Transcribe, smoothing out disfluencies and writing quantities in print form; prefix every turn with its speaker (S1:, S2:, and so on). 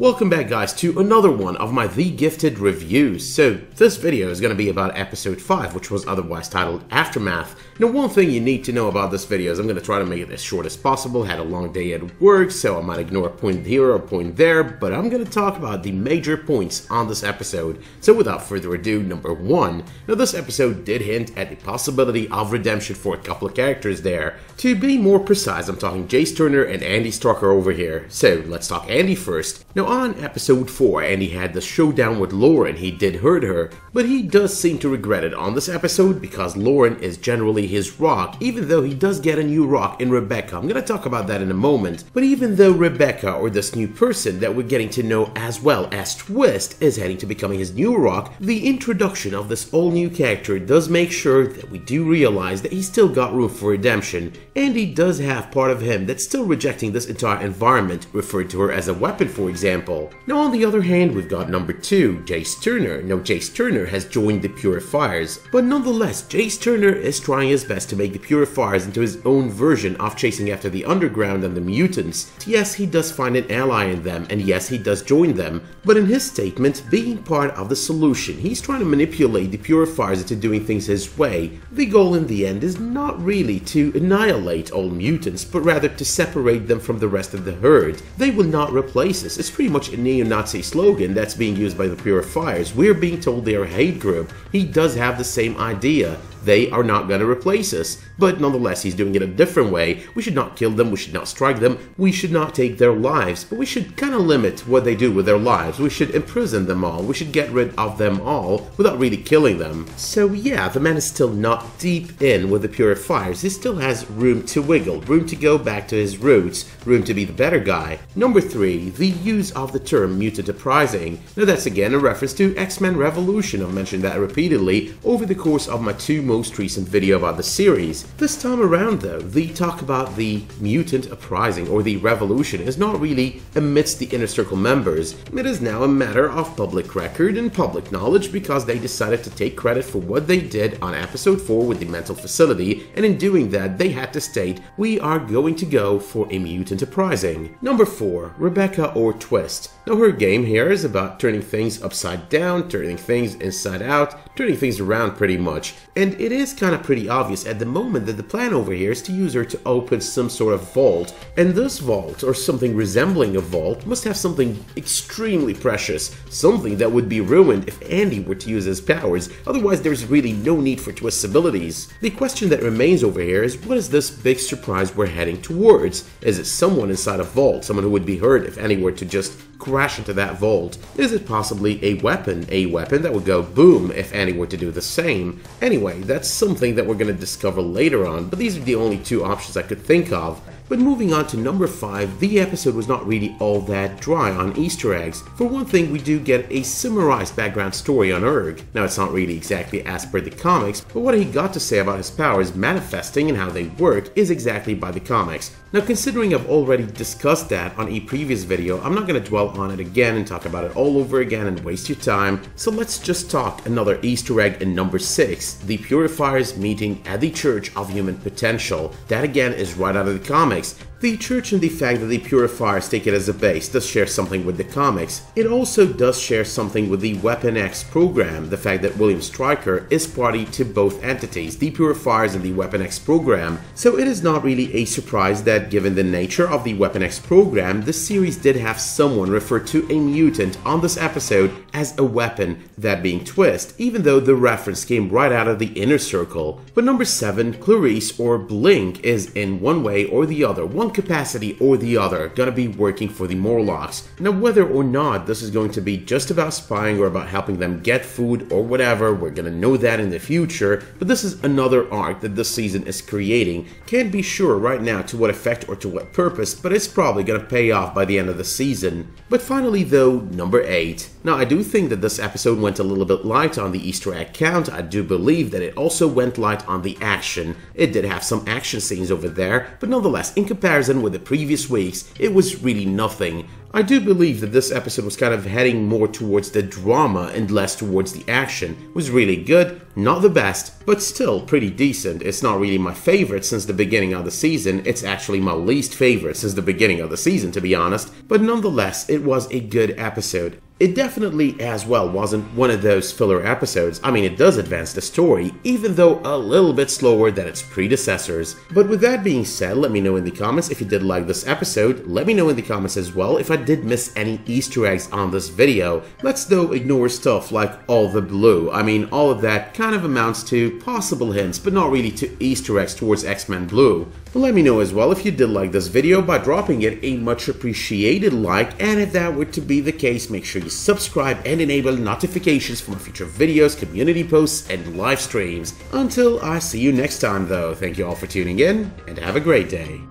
S1: Welcome back guys to another one of my The Gifted reviews. So this video is going to be about episode 5, which was otherwise titled Aftermath. Now one thing you need to know about this video is I'm going to try to make it as short as possible. Had a long day at work, so I might ignore a point here or a point there, but I'm going to talk about the major points on this episode. So without further ado, number 1. Now this episode did hint at the possibility of redemption for a couple of characters there. To be more precise, I'm talking Jase Turner and Andy Starker over here. So let's talk Andy first. Now on episode 4, Andy had the showdown with Lorna. He did hurt her, but he does seem to regret it on this episode because Lorna is generally his rock, even though he does get a new rock in Rebecca. I'm gonna talk about that in a moment. But even though Rebecca, or this new person that we're getting to know as well as Twist, is heading to becoming his new rock, the introduction of this all-new character does make sure that we do realize that he's still got room for redemption. Andy does have part of him that's still rejecting this entire environment, referred to her as a weapon for example. Now on the other hand, we've got number 2, Jase Turner. Now Jase Turner has joined the Purifiers, but nonetheless Jase Turner is trying his best to make the Purifiers into his own version of chasing after the underground and the mutants. Yes, he does find an ally in them, and yes, he does join them, but in his statement, being part of the solution, he's trying to manipulate the Purifiers into doing things his way. The goal in the end is not really to annihilate all mutants, but rather to separate them from the rest of the herd. They will not replace us. It's pretty much a neo-Nazi slogan that's being used by the Purifiers. We're being told they're a hate group. He does have the same idea. They are not going to replace us, but nonetheless he's doing it a different way. We should not kill them, we should not strike them, we should not take their lives, but we should kind of limit what they do with their lives. We should imprison them all, we should get rid of them all without really killing them. So yeah, the man is still not deep in with the Purifiers. He still has room to wiggle, room to go back to his roots, room to be the better guy. Number 3, the use of the term mutant Apprising. Now that's again a reference to X-Men Revolution. I've mentioned that repeatedly over the course of my 2 most recent video about the series. This time around though, the talk about the mutant Apprising or the revolution is not really amidst the Inner Circle members. It is now a matter of public record and public knowledge because they decided to take credit for what they did on episode 4 with the mental facility, and in doing that they had to state, we are going to go for a mutant Apprising. Number 4, Rebecca or Twist. Now her game here is about turning things upside down, turning things inside out, turning things around pretty much. And it is kind of pretty obvious at the moment that the plan over here is to use her to open some sort of vault. And this vault, or something resembling a vault, must have something extremely precious. Something that would be ruined if Andy were to use his powers, otherwise there's really no need for Twist's abilities. The question that remains over here is, what is this big surprise we're heading towards? Is it someone inside a vault, someone who would be hurt if Andy were to just crash into that vault? Is it possibly a weapon that would go boom if Andy were to do the same? Anyway, that's something that we're going to discover later on, but these are the only 2 options I could think of. But moving on to number 5, the episode was not really all that dry on Easter eggs. For one thing, we do get a summarized background story on Urg. Now it's not really exactly as per the comics, but what he got to say about his powers manifesting and how they work is exactly by the comics. Now considering I've already discussed that on a previous video, I'm not going to dwell on it again and talk about it all over again and waste your time, so let's just talk another Easter egg in number 6, the Purifiers meeting at the Church of Human Potential. That again is right out of the comics. The Church and the fact that the Purifiers take it as a base does share something with the comics. It also does share something with the Weapon X program, the fact that William Stryker is party to both entities, the Purifiers and the Weapon X program. So it is not really a surprise that given the nature of the Weapon X program, the series did have someone refer to a mutant on this episode as a weapon, that being Twist, even though the reference came right out of the Inner Circle. But number 7, Clarice or Blink is in one way or the other, one capacity or the other, gonna be working for the Morlocks. Now whether or not this is going to be just about spying or about helping them get food or whatever, we're gonna know that in the future, but this is another arc that this season is creating. Can't be sure right now to what effect or to what purpose, but it's probably gonna pay off by the end of the season. But finally though, number 8. Now I do think that this episode went a little bit light on the Easter egg count. I do believe that it also went light on the action. It did have some action scenes over there, but nonetheless, in comparison with the previous weeks, it was really nothing. I do believe that this episode was kind of heading more towards the drama and less towards the action. It was really good, not the best, but still pretty decent. It's not really my favorite since the beginning of the season, it's actually my least favorite since the beginning of the season to be honest, but nonetheless it was a good episode. It definitely, as well, wasn't one of those filler episodes. I mean, it does advance the story, even though a little bit slower than its predecessors. But with that being said, let me know in the comments if you did like this episode. Let me know in the comments as well if I did miss any Easter eggs on this video. Let's though ignore stuff like all the blue. I mean, all of that kind of amounts to possible hints, but not really to Easter eggs towards X-Men Blue. But let me know as well if you did like this video by dropping it a much appreciated like, and if that were to be the case, make sure you subscribe and enable notifications for my future videos, community posts, and live streams. Until I see you next time though, thank you all for tuning in, and have a great day.